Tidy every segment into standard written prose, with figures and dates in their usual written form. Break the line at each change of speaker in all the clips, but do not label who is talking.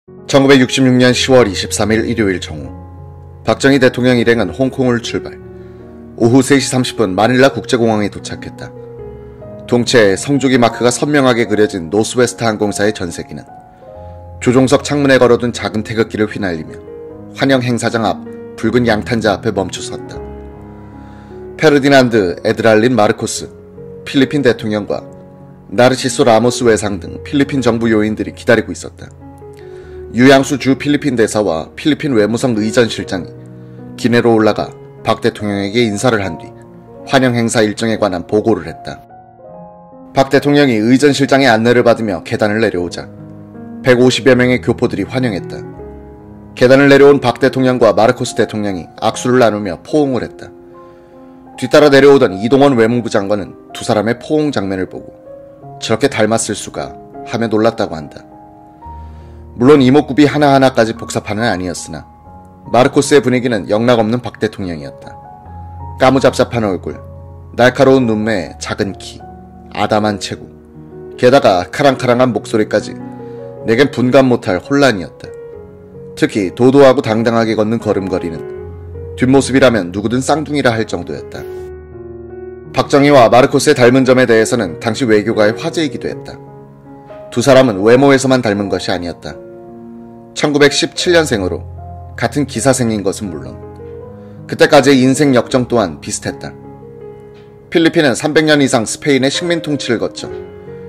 1966년 10월 23일 일요일 정오, 박정희 대통령 일행은 홍콩을 출발. 오후 3시 30분 마닐라 국제공항에 도착했다. 동체에 성조기 마크가 선명하게 그려진 노스웨스트 항공사의 전세기는 조종석 창문에 걸어둔 작은 태극기를 휘날리며 환영 행사장 앞 붉은 양탄자 앞에 멈춰섰다. 페르디난드 에드랄린 마르코스 필리핀 대통령과 나르시소 라모스 외상 등 필리핀 정부 요인들이 기다리고 있었다. 유양수 주 필리핀 대사와 필리핀 외무성 의전 실장이 기내로 올라가 박 대통령에게 인사를 한 뒤 환영 행사 일정에 관한 보고를 했다. 박 대통령이 의전 실장의 안내를 받으며 계단을 내려오자 150여 명의 교포들이 환영했다. 계단을 내려온 박 대통령과 마르코스 대통령이 악수를 나누며 포옹을 했다. 뒤따라 내려오던 이동원 외무부 장관은 두 사람의 포옹 장면을 보고 저렇게 닮았을 수가 하며 놀랐다고 한다. 물론 이목구비 하나하나까지 복사판은 아니었으나 마르코스의 분위기는 영락없는 박 대통령이었다. 까무잡잡한 얼굴, 날카로운 눈매에 작은 키, 아담한 체구, 게다가 카랑카랑한 목소리까지 내겐 분간 못할 혼란이었다. 특히 도도하고 당당하게 걷는 걸음걸이는 뒷모습이라면 누구든 쌍둥이라 할 정도였다. 박정희와 마르코스의 닮은 점에 대해서는 당시 외교가의 화제이기도 했다. 두 사람은 외모에서만 닮은 것이 아니었다. 1917년생으로 같은 기사생인 것은 물론 그때까지의 인생 역정 또한 비슷했다. 필리핀은 300년 이상 스페인의 식민 통치를 거쳐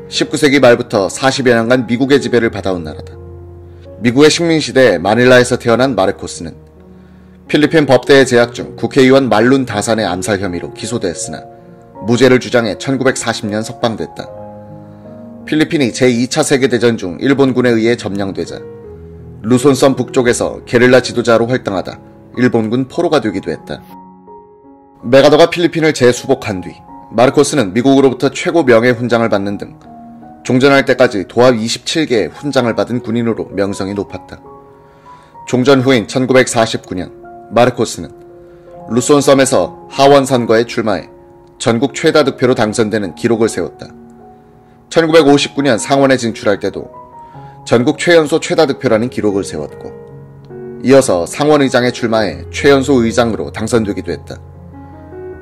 19세기 말부터 40여 년간 미국의 지배를 받아온 나라다. 미국의 식민시대에 마닐라에서 태어난 마르코스는 필리핀 법대에 재학 중 국회의원 말룬 다산의 암살 혐의로 기소됐으나 무죄를 주장해 1940년 석방됐다. 필리핀이 제2차 세계대전 중 일본군에 의해 점령되자 루손섬 북쪽에서 게릴라 지도자로 활동하다 일본군 포로가 되기도 했다. 메가더가 필리핀을 재수복한 뒤 마르코스는 미국으로부터 최고 명예 훈장을 받는 등 종전할 때까지 도합 27개의 훈장을 받은 군인으로 명성이 높았다. 종전 후인 1949년 마르코스는 루손섬에서 하원 선거에 출마해 전국 최다 득표로 당선되는 기록을 세웠다. 1959년 상원에 진출할 때도 전국 최연소 최다 득표라는 기록을 세웠고 이어서 상원의장에 출마해 최연소 의장으로 당선되기도 했다.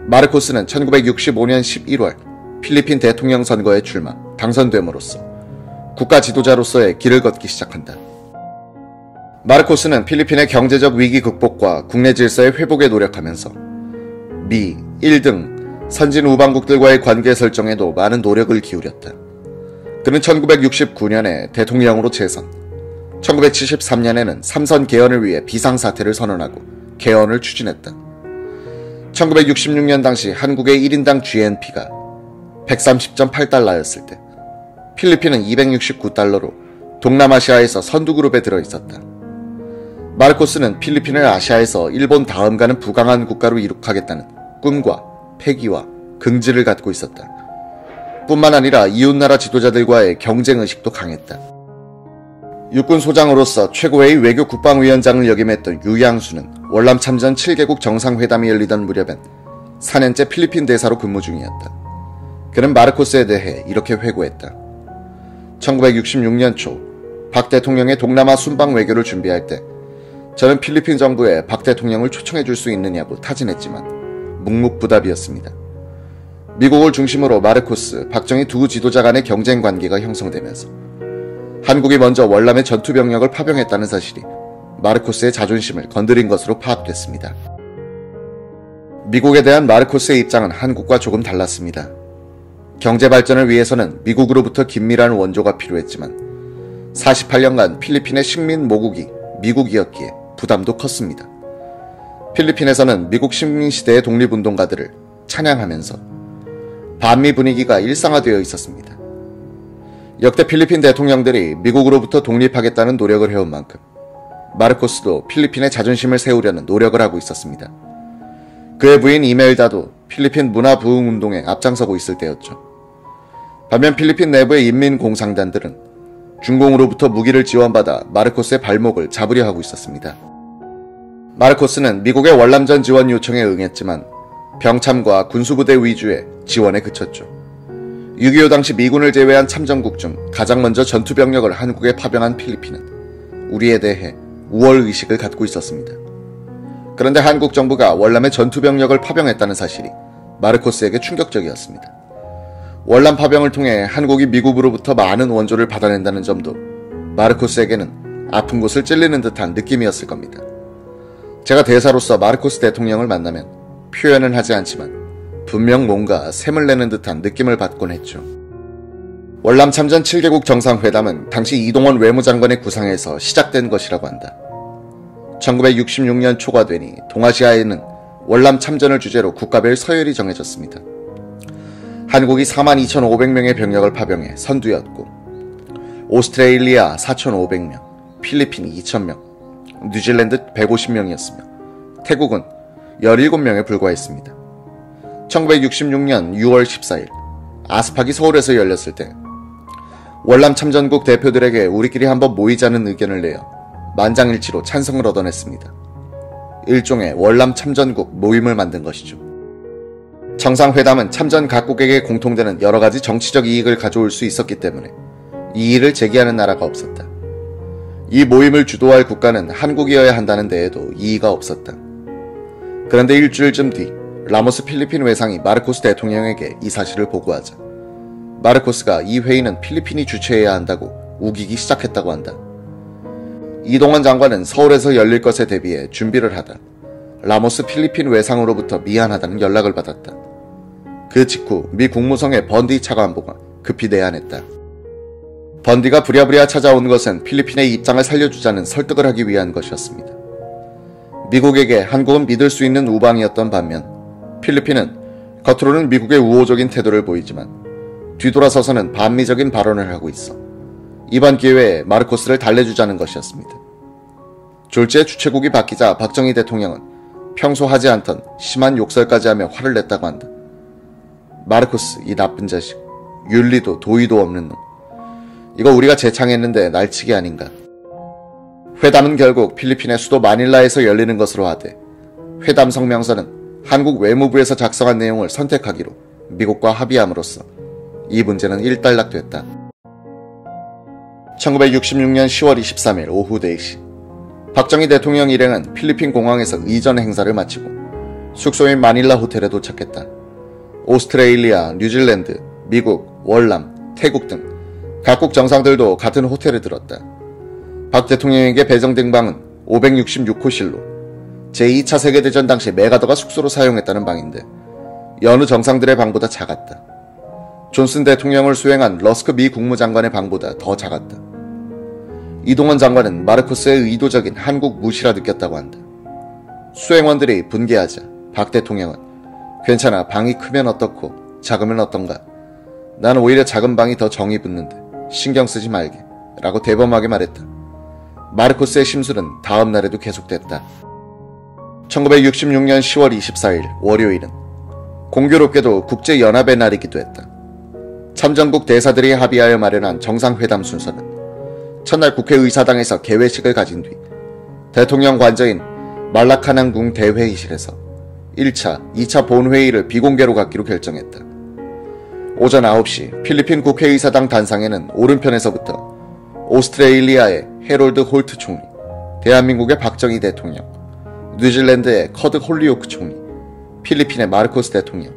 마르코스는 1965년 11월 필리핀 대통령 선거에 출마, 당선됨으로써 국가 지도자로서의 길을 걷기 시작한다. 마르코스는 필리핀의 경제적 위기 극복과 국내 질서의 회복에 노력하면서 미, 일 등 선진 우방국들과의 관계 설정에도 많은 노력을 기울였다. 그는 1969년에 대통령으로 재선, 1973년에는 삼선 개헌을 위해 비상사태를 선언하고 개헌을 추진했다. 1966년 당시 한국의 1인당 GNP가 130.8달러였을 때 필리핀은 269달러로 동남아시아에서 선두그룹에 들어있었다. 마르코스는 필리핀을 아시아에서 일본 다음 가는 부강한 국가로 이룩하겠다는 꿈과 패기와 긍지를 갖고 있었다. 뿐만 아니라 이웃나라 지도자들과의 경쟁의식도 강했다. 육군소장으로서 최고의 외교 국방위원장을 역임했던 유양수는 월남 참전 7개국 정상회담이 열리던 무렵엔 4년째 필리핀 대사로 근무 중이었다. 그는 마르코스에 대해 이렇게 회고했다. 1966년 초 박 대통령의 동남아 순방 외교를 준비할 때 저는 필리핀 정부에 박 대통령을 초청해 줄 수 있느냐고 타진했지만 묵묵부답이었습니다. 미국을 중심으로 마르코스, 박정희 두 지도자 간의 경쟁 관계가 형성되면서 한국이 먼저 월남의 전투병력을 파병했다는 사실이 마르코스의 자존심을 건드린 것으로 파악됐습니다. 미국에 대한 마르코스의 입장은 한국과 조금 달랐습니다. 경제 발전을 위해서는 미국으로부터 긴밀한 원조가 필요했지만 48년간 필리핀의 식민 모국이 미국이었기에 부담도 컸습니다. 필리핀에서는 미국 식민시대의 독립운동가들을 찬양하면서 반미 분위기가 일상화되어 있었습니다. 역대 필리핀 대통령들이 미국으로부터 독립하겠다는 노력을 해온 만큼 마르코스도 필리핀의 자존심을 세우려는 노력을 하고 있었습니다. 그의 부인 이멜다도 필리핀 문화 부흥 운동에 앞장서고 있을 때였죠. 반면 필리핀 내부의 인민공산당들은 중공으로부터 무기를 지원받아 마르코스의 발목을 잡으려 하고 있었습니다. 마르코스는 미국의 월남전 지원 요청에 응했지만 병참과 군수부대 위주의 지원에 그쳤죠. 6.25 당시 미군을 제외한 참전국 중 가장 먼저 전투병력을 한국에 파병한 필리핀은 우리에 대해 우월의식을 갖고 있었습니다. 그런데 한국 정부가 월남의 전투병력을 파병했다는 사실이 마르코스에게 충격적이었습니다. 월남 파병을 통해 한국이 미국으로부터 많은 원조를 받아낸다는 점도 마르코스에게는 아픈 곳을 찔리는 듯한 느낌이었을 겁니다. 제가 대사로서 마르코스 대통령을 만나면 표현은 하지 않지만 분명 뭔가 샘을 내는 듯한 느낌을 받곤 했죠. 월남 참전 7개국 정상회담은 당시 이동원 외무장관의 구상에서 시작된 것이라고 한다. 1966년 초가 되니 동아시아에는 월남 참전을 주제로 국가별 서열이 정해졌습니다. 한국이 42,500명의 병력을 파병해 선두였고 오스트레일리아 4,500명, 필리핀 2,000명, 뉴질랜드 150명이었으며 태국은 17명에 불과했습니다. 1966년 6월 14일 아스팍이 서울에서 열렸을 때 월남 참전국 대표들에게 우리끼리 한번 모이자는 의견을 내어 만장일치로 찬성을 얻어냈습니다. 일종의 월남 참전국 모임을 만든 것이죠. 정상회담은 참전 각국에게 공통되는 여러가지 정치적 이익을 가져올 수 있었기 때문에 이의를 제기하는 나라가 없었다. 이 모임을 주도할 국가는 한국이어야 한다는 데에도 이의가 없었다. 그런데 일주일쯤 뒤 라모스 필리핀 외상이 마르코스 대통령에게 이 사실을 보고하자 마르코스가 이 회의는 필리핀이 주최해야 한다고 우기기 시작했다고 한다. 이동원 장관은 서울에서 열릴 것에 대비해 준비를 하다 라모스 필리핀 외상으로부터 미안하다는 연락을 받았다. 그 직후 미 국무성의 번디 차관보가 급히 내한했다. 번디가 부랴부랴 찾아온 것은 필리핀의 입장을 살려주자는 설득을 하기 위한 것이었습니다. 미국에게 한국은 믿을 수 있는 우방이었던 반면 필리핀은 겉으로는 미국의 우호적인 태도를 보이지만 뒤돌아서서는 반미적인 발언을 하고 있어 이번 기회에 마르코스를 달래주자는 것이었습니다. 졸지에 주최국이 바뀌자 박정희 대통령은 평소 하지 않던 심한 욕설까지 하며 화를 냈다고 한다. 마르코스, 이 나쁜 자식, 윤리도 도의도 없는 놈. 이거 우리가 재창했는데 날치기 아닌가. 회담은 결국 필리핀의 수도 마닐라에서 열리는 것으로 하되 회담 성명서는 한국 외무부에서 작성한 내용을 선택하기로 미국과 합의함으로써 이 문제는 일단락됐다. 1966년 10월 23일 오후 4시 박정희 대통령 일행은 필리핀 공항에서 의전 행사를 마치고 숙소인 마닐라 호텔에 도착했다. 오스트레일리아, 뉴질랜드, 미국, 월남, 태국 등 각국 정상들도 같은 호텔에 들었다. 박 대통령에게 배정된 방은 566호실로 제2차 세계대전 당시 메가더가 숙소로 사용했다는 방인데 여느 정상들의 방보다 작았다. 존슨 대통령을 수행한 러스크 미 국무장관의 방보다 더 작았다. 이동원 장관은 마르코스의 의도적인 한국 무시라 느꼈다고 한다. 수행원들이 분개하자 박 대통령은 괜찮아, 방이 크면 어떻고 작으면 어떤가. 난 오히려 작은 방이 더 정이 붙는데 신경 쓰지 말게 라고 대범하게 말했다. 마르코스의 심술은 다음 날에도 계속됐다. 1966년 10월 24일 월요일은 공교롭게도 국제연합의 날이기도 했다. 참전국 대사들이 합의하여 마련한 정상회담 순서는 첫날 국회의사당에서 개회식을 가진 뒤 대통령 관저인 말라카낭궁 대회의실에서 1차, 2차 본회의를 비공개로 갖기로 결정했다. 오전 9시 필리핀 국회의사당 단상에는 오른편에서부터 오스트레일리아의 해롤드 홀트 총리, 대한민국의 박정희 대통령, 뉴질랜드의 커드 홀리오크 총리, 필리핀의 마르코스 대통령,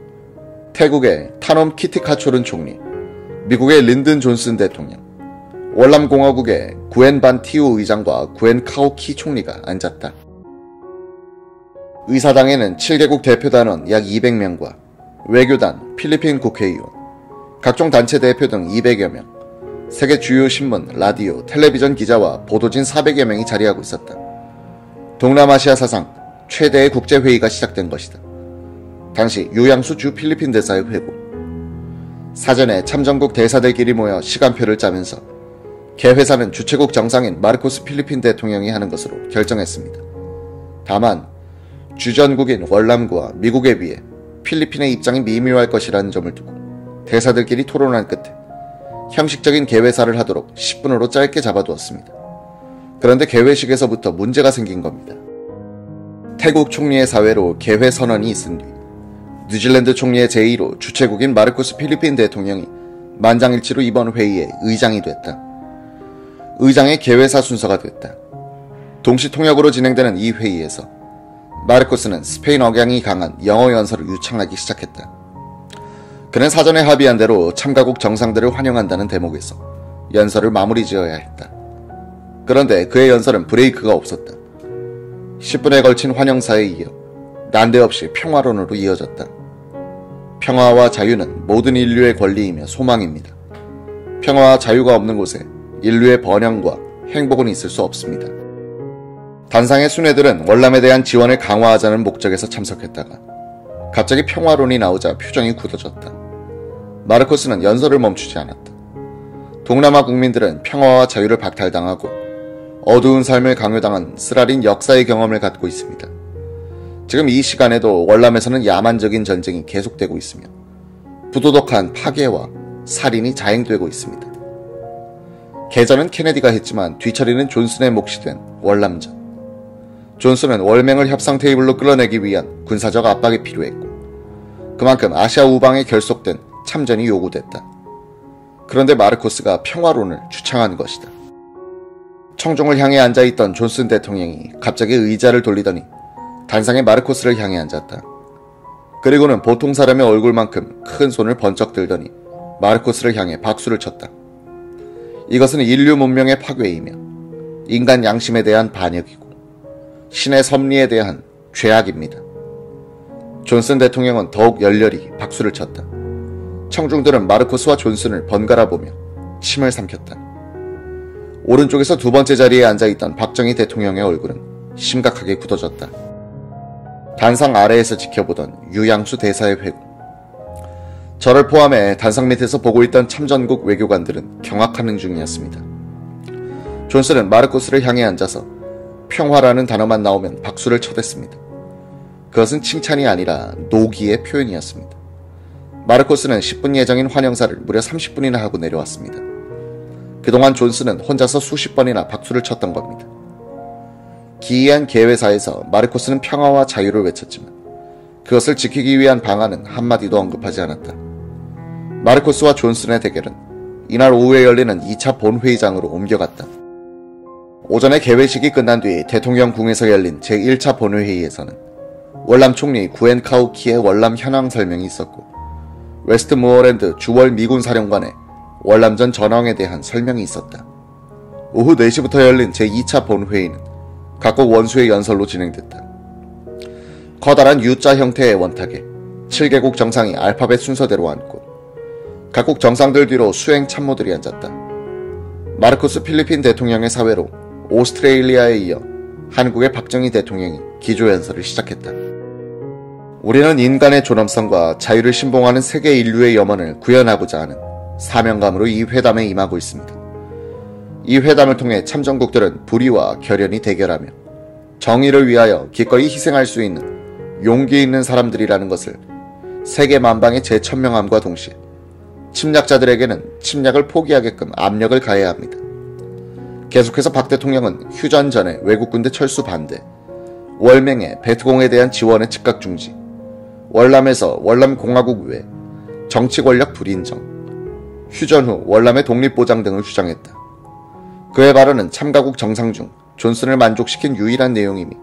태국의 타놈 키티카초른 총리, 미국의 린든 존슨 대통령, 월남공화국의 구엔 반 티우 의장과 구엔 카오 키 총리가 앉았다. 의사당에는 7개국 대표단원 약 200명과 외교단, 필리핀 국회의원, 각종 단체 대표 등 200여 명, 세계 주요 신문, 라디오, 텔레비전 기자와 보도진 400여 명이 자리하고 있었다. 동남아시아 사상 최대의 국제회의가 시작된 것이다. 당시 유양수 주 필리핀 대사의 회고. 사전에 참전국 대사들끼리 모여 시간표를 짜면서 개회사는 주최국 정상인 마르코스 필리핀 대통령이 하는 것으로 결정했습니다. 다만 주전국인 월남과 미국에 비해 필리핀의 입장이 미묘할 것이라는 점을 두고 대사들끼리 토론한 끝에 형식적인 개회사를 하도록 10분으로 짧게 잡아두었습니다. 그런데 개회식에서부터 문제가 생긴 겁니다. 태국 총리의 사회로 개회 선언이 있은 뒤 뉴질랜드 총리의 제의로 주최국인 마르코스 필리핀 대통령이 만장일치로 이번 회의의 의장이 됐다. 의장의 개회사 순서가 됐다. 동시 통역으로 진행되는 이 회의에서 마르코스는 스페인 억양이 강한 영어 연설을 유창하기 시작했다. 그는 사전에 합의한 대로 참가국 정상들을 환영한다는 대목에서 연설을 마무리 지어야 했다. 그런데 그의 연설은 브레이크가 없었다. 10분에 걸친 환영사에 이어 난데없이 평화론으로 이어졌다. 평화와 자유는 모든 인류의 권리이며 소망입니다. 평화와 자유가 없는 곳에 인류의 번영과 행복은 있을 수 없습니다. 단상의 순회들은 월남에 대한 지원을 강화하자는 목적에서 참석했다가 갑자기 평화론이 나오자 표정이 굳어졌다. 마르코스는 연설을 멈추지 않았다. 동남아 국민들은 평화와 자유를 박탈당하고 어두운 삶을 강요당한 쓰라린 역사의 경험을 갖고 있습니다. 지금 이 시간에도 월남에서는 야만적인 전쟁이 계속되고 있으며 부도덕한 파괴와 살인이 자행되고 있습니다. 개전은 케네디가 했지만 뒤처리는 존슨의 몫이 된 월남전. 존슨은 월맹을 협상 테이블로 끌어내기 위한 군사적 압박이 필요했고 그만큼 아시아 우방에 결속된 참전이 요구됐다. 그런데 마르코스가 평화론을 주창한 것이다. 청중을 향해 앉아있던 존슨 대통령이 갑자기 의자를 돌리더니 단상에 마르코스를 향해 앉았다. 그리고는 보통 사람의 얼굴만큼 큰 손을 번쩍 들더니 마르코스를 향해 박수를 쳤다. 이것은 인류 문명의 파괴이며 인간 양심에 대한 반역이고 신의 섭리에 대한 죄악입니다. 존슨 대통령은 더욱 열렬히 박수를 쳤다. 청중들은 마르코스와 존슨을 번갈아 보며 침을 삼켰다. 오른쪽에서 두 번째 자리에 앉아있던 박정희 대통령의 얼굴은 심각하게 굳어졌다. 단상 아래에서 지켜보던 유양수 대사의 회고. 저를 포함해 단상 밑에서 보고 있던 참전국 외교관들은 경악하는 중이었습니다. 존슨은 마르코스를 향해 앉아서 평화라는 단어만 나오면 박수를 쳐댔습니다. 그것은 칭찬이 아니라 노기의 표현이었습니다. 마르코스는 10분 예정인 환영사를 무려 30분이나 하고 내려왔습니다. 그동안 존슨은 혼자서 수십 번이나 박수를 쳤던 겁니다. 기이한 개회사에서 마르코스는 평화와 자유를 외쳤지만 그것을 지키기 위한 방안은 한마디도 언급하지 않았다. 마르코스와 존슨의 대결은 이날 오후에 열리는 2차 본회의장으로 옮겨갔다. 오전에 개회식이 끝난 뒤 대통령궁에서 열린 제1차 본회의에서는 월남 총리 구엔카우키의 월남 현황 설명이 있었고 웨스트모어랜드 주월 미군 사령관의 월남전 전황에 대한 설명이 있었다. 오후 4시부터 열린 제2차 본회의는 각국 원수의 연설로 진행됐다. 커다란 U자 형태의 원탁에 7개국 정상이 알파벳 순서대로 앉고 각국 정상들 뒤로 수행 참모들이 앉았다. 마르코스 필리핀 대통령의 사회로 오스트레일리아에 이어 한국의 박정희 대통령이 기조연설을 시작했다. 우리는 인간의 존엄성과 자유를 신봉하는 세계 인류의 염원을 구현하고자 하는 사명감으로 이 회담에 임하고 있습니다. 이 회담을 통해 참전국들은 불의와 결연히 대결하며 정의를 위하여 기꺼이 희생할 수 있는 용기 있는 사람들이라는 것을 세계 만방에 재천명함과 동시에 침략자들에게는 침략을 포기하게끔 압력을 가해야 합니다. 계속해서 박 대통령은 휴전 전에 외국군대 철수 반대, 월맹의 베트공에 대한 지원의 즉각 중지, 월남에서 월남공화국 외 정치 권력 불인정, 휴전 후 월남의 독립보장 등을 주장했다. 그의 발언은 참가국 정상 중 존슨을 만족시킨 유일한 내용이며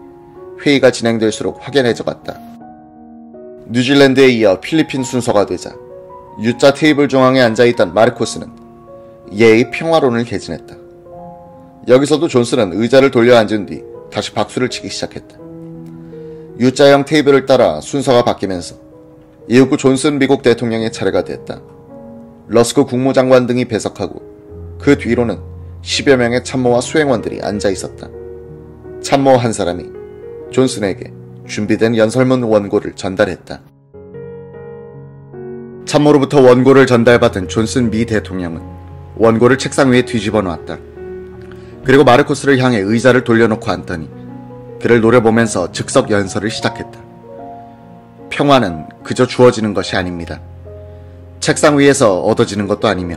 회의가 진행될수록 확연해져 갔다. 뉴질랜드에 이어 필리핀 순서가 되자 U자 테이블 중앙에 앉아있던 마르코스는 예의 평화론을 개진했다. 여기서도 존슨은 의자를 돌려 앉은 뒤 다시 박수를 치기 시작했다. U자형 테이블을 따라 순서가 바뀌면서 이윽고 존슨 미국 대통령의 차례가 됐다. 러스크 국무장관 등이 배석하고 그 뒤로는 10여 명의 참모와 수행원들이 앉아 있었다. 참모 한 사람이 존슨에게 준비된 연설문 원고를 전달했다. 참모로부터 원고를 전달받은 존슨 미 대통령은 원고를 책상 위에 뒤집어 놓았다. 그리고 마르코스를 향해 의자를 돌려놓고 앉더니 그를 노려보면서 즉석 연설을 시작했다. 평화는 그저 주어지는 것이 아닙니다. 책상 위에서 얻어지는 것도 아니며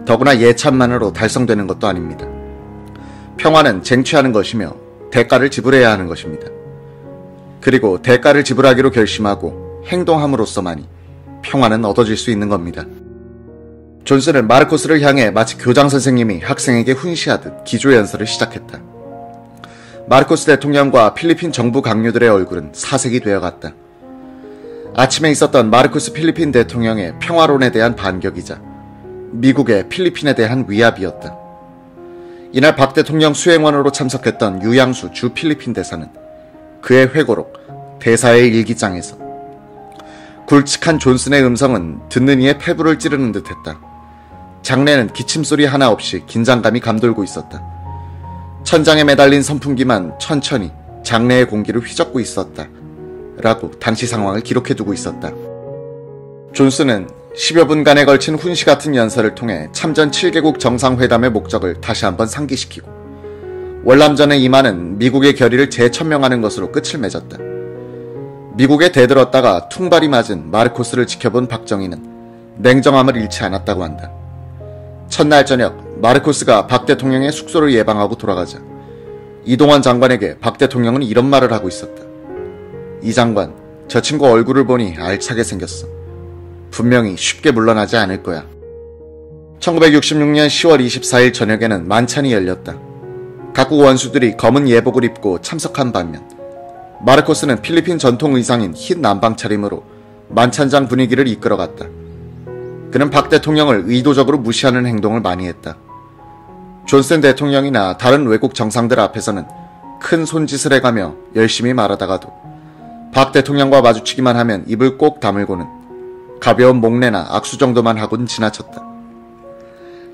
더구나 예찬만으로 달성되는 것도 아닙니다. 평화는 쟁취하는 것이며 대가를 지불해야 하는 것입니다. 그리고 대가를 지불하기로 결심하고 행동함으로써만이 평화는 얻어질 수 있는 겁니다. 존슨은 마르코스를 향해 마치 교장 선생님이 학생에게 훈시하듯 기조연설을 시작했다. 마르코스 대통령과 필리핀 정부 강요들의 얼굴은 사색이 되어갔다. 아침에 있었던 마르코스 필리핀 대통령의 평화론에 대한 반격이자 미국의 필리핀에 대한 위압이었다. 이날 박 대통령 수행원으로 참석했던 유양수 주 필리핀 대사는 그의 회고록 대사의 일기장에서 굵직한 존슨의 음성은 듣는 이의 폐부를 찌르는 듯했다. 장내는 기침소리 하나 없이 긴장감이 감돌고 있었다. 천장에 매달린 선풍기만 천천히 장내의 공기를 휘젓고 있었다. 라고 당시 상황을 기록해두고 있었다. 존슨은 10여 분간에 걸친 훈시 같은 연설을 통해 참전 7개국 정상회담의 목적을 다시 한번 상기시키고 월남전에 임하는 미국의 결의를 재천명하는 것으로 끝을 맺었다. 미국에 대들었다가 퉁발이 맞은 마르코스를 지켜본 박정희는 냉정함을 잃지 않았다고 한다. 첫날 저녁 마르코스가 박 대통령의 숙소를 예방하고 돌아가자 이동환 장관에게 박 대통령은 이런 말을 하고 있었다. 이 장관, 저 친구 얼굴을 보니 알차게 생겼어. 분명히 쉽게 물러나지 않을 거야. 1966년 10월 24일 저녁에는 만찬이 열렸다. 각국 원수들이 검은 예복을 입고 참석한 반면 마르코스는 필리핀 전통 의상인 흰 남방 차림으로 만찬장 분위기를 이끌어갔다. 그는 박 대통령을 의도적으로 무시하는 행동을 많이 했다. 존슨 대통령이나 다른 외국 정상들 앞에서는 큰 손짓을 해가며 열심히 말하다가도 박 대통령과 마주치기만 하면 입을 꼭 다물고는 가벼운 목례나 악수 정도만 하고는 지나쳤다.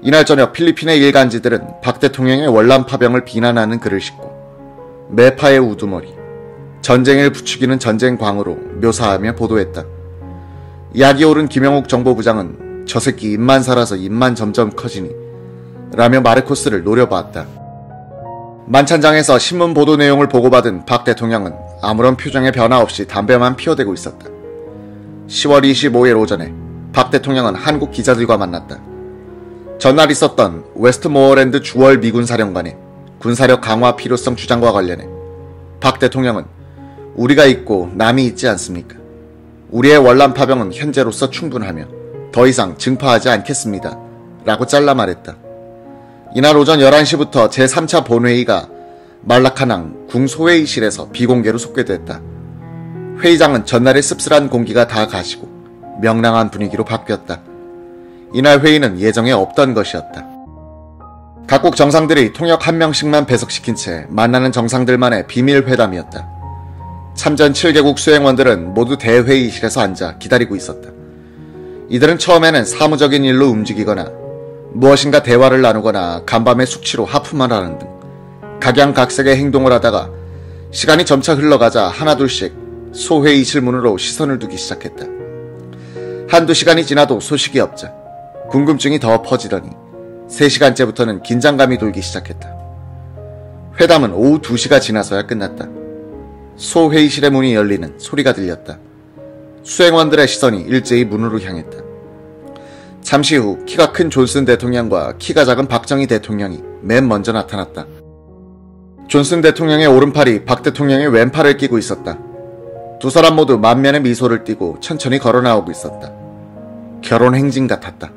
이날 저녁 필리핀의 일간지들은 박 대통령의 월남 파병을 비난하는 글을 싣고 매파의 우두머리, 전쟁을 부추기는 전쟁광으로 묘사하며 보도했다. 약이 오른 김영욱 정보부장은 저 새끼 입만 살아서 입만 점점 커지니 라며 마르코스를 노려보았다. 만찬장에서 신문 보도 내용을 보고받은 박 대통령은 아무런 표정의 변화 없이 담배만 피워대고 있었다. 10월 25일 오전에 박 대통령은 한국 기자들과 만났다. 전날 있었던 웨스트모어랜드 주월 미군 사령관의 군사력 강화 필요성 주장과 관련해 박 대통령은 우리가 있고 남이 있지 않습니까? 우리의 월남 파병은 현재로서 충분하며 더 이상 증파하지 않겠습니다. 라고 잘라 말했다. 이날 오전 11시부터 제3차 본회의가 말라카낭 궁소회의실에서 비공개로 속개됐다. 회의장은 전날의 씁쓸한 공기가 다 가시고 명랑한 분위기로 바뀌었다. 이날 회의는 예정에 없던 것이었다. 각국 정상들이 통역 한 명씩만 배석시킨 채 만나는 정상들만의 비밀 회담이었다. 참전 7개국 수행원들은 모두 대회의실에서 앉아 기다리고 있었다. 이들은 처음에는 사무적인 일로 움직이거나 무엇인가 대화를 나누거나 간밤에 숙취로 하품을 하는 등 각양각색의 행동을 하다가 시간이 점차 흘러가자 하나둘씩 소회의실 문으로 시선을 두기 시작했다. 한두 시간이 지나도 소식이 없자 궁금증이 더 퍼지더니 3시간째부터는 긴장감이 돌기 시작했다. 회담은 오후 2시가 지나서야 끝났다. 소회의실의 문이 열리는 소리가 들렸다. 수행원들의 시선이 일제히 문으로 향했다. 잠시 후 키가 큰 존슨 대통령과 키가 작은 박정희 대통령이 맨 먼저 나타났다. 존슨 대통령의 오른팔이 박 대통령의 왼팔을 끼고 있었다. 두 사람 모두 만면의 미소를 띠고 천천히 걸어 나오고 있었다. 결혼 행진 같았다.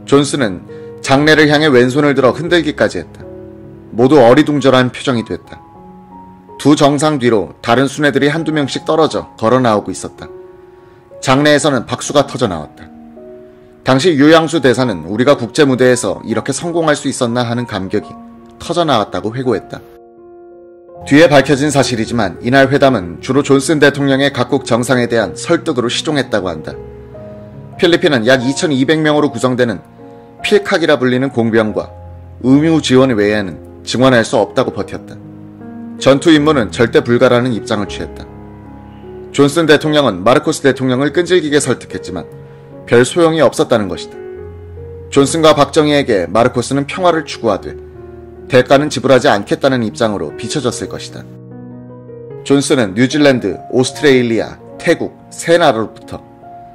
존슨은 장례를 향해 왼손을 들어 흔들기까지 했다. 모두 어리둥절한 표정이 됐다. 두 정상 뒤로 다른 수뇌들이 한두 명씩 떨어져 걸어 나오고 있었다. 장례에서는 박수가 터져 나왔다. 당시 유양수 대사는 우리가 국제무대에서 이렇게 성공할 수 있었나 하는 감격이 터져 나왔다고 회고했다. 뒤에 밝혀진 사실이지만 이날 회담은 주로 존슨 대통령의 각국 정상에 대한 설득으로 시종했다고 한다. 필리핀은 약 2200명으로 구성되는 필칵이라 불리는 공병과 의무 지원 외에는 증언할 수 없다고 버텼다. 전투 임무는 절대 불가라는 입장을 취했다. 존슨 대통령은 마르코스 대통령을 끈질기게 설득했지만 별 소용이 없었다는 것이다. 존슨과 박정희에게 마르코스는 평화를 추구하되 대가는 지불하지 않겠다는 입장으로 비춰졌을 것이다. 존슨은 뉴질랜드, 오스트레일리아, 태국, 세 나라로부터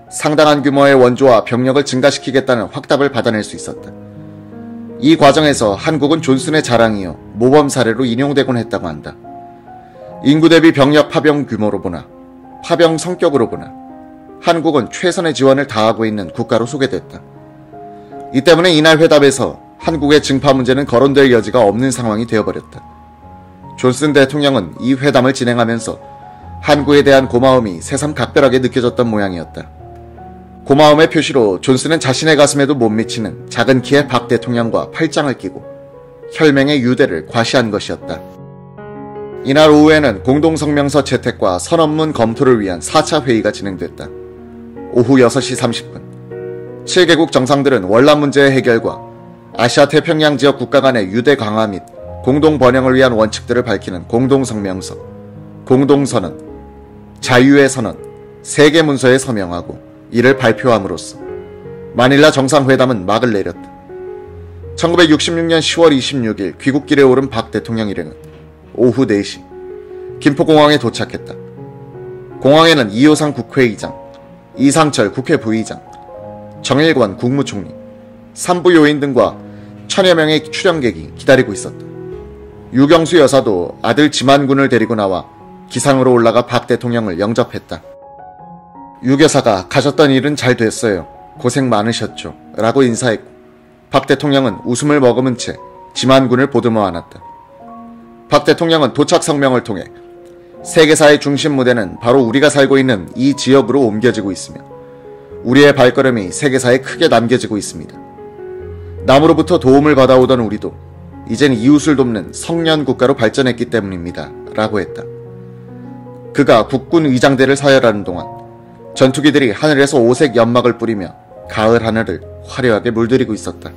상당한 규모의 원조와 병력을 증가시키겠다는 확답을 받아낼 수 있었다. 이 과정에서 한국은 존슨의 자랑이요 모범 사례로 인용되곤 했다고 한다. 인구 대비 병력 파병 규모로 보나 파병 성격으로 보나 한국은 최선의 지원을 다하고 있는 국가로 소개됐다. 이 때문에 이날 회담에서 한국의 증파 문제는 거론될 여지가 없는 상황이 되어버렸다. 존슨 대통령은 이 회담을 진행하면서 한국에 대한 고마움이 새삼 각별하게 느껴졌던 모양이었다. 고마움의 표시로 존슨은 자신의 가슴에도 못 미치는 작은 키의 박 대통령과 팔짱을 끼고 혈맹의 유대를 과시한 것이었다. 이날 오후에는 공동성명서 채택과 선언문 검토를 위한 4차 회의가 진행됐다. 오후 6시 30분 7개국 정상들은 월남 문제의 해결과 아시아 태평양 지역 국가 간의 유대 강화 및 공동 번영을 위한 원칙들을 밝히는 공동성명서, 공동선언, 자유의 선언, 세계 문서에 서명하고 이를 발표함으로써 마닐라 정상회담은 막을 내렸다. 1966년 10월 26일 귀국길에 오른 박 대통령 일행은 오후 4시 김포공항에 도착했다. 공항에는 이호상 국회의장, 이상철 국회 부의장, 정일관 국무총리, 산부 요인 등과 1000여 명의 출연객이 기다리고 있었다. 유경수 여사도 아들 지만군을 데리고 나와 기상으로 올라가 박 대통령을 영접했다. 유 여사가 가셨던 일은 잘 됐어요. 고생 많으셨죠. 라고 인사했고 박 대통령은 웃음을 머금은 채 지만군을 보듬어 안았다. 박 대통령은 도착 성명을 통해 세계사의 중심 무대는 바로 우리가 살고 있는 이 지역으로 옮겨지고 있으며 우리의 발걸음이 세계사에 크게 남겨지고 있습니다. 남으로부터 도움을 받아오던 우리도 이젠 이웃을 돕는 성년 국가로 발전했기 때문입니다. 라고 했다. 그가 국군 의장대를 서열하는 동안 전투기들이 하늘에서 오색 연막을 뿌리며 가을 하늘을 화려하게 물들이고 있었다.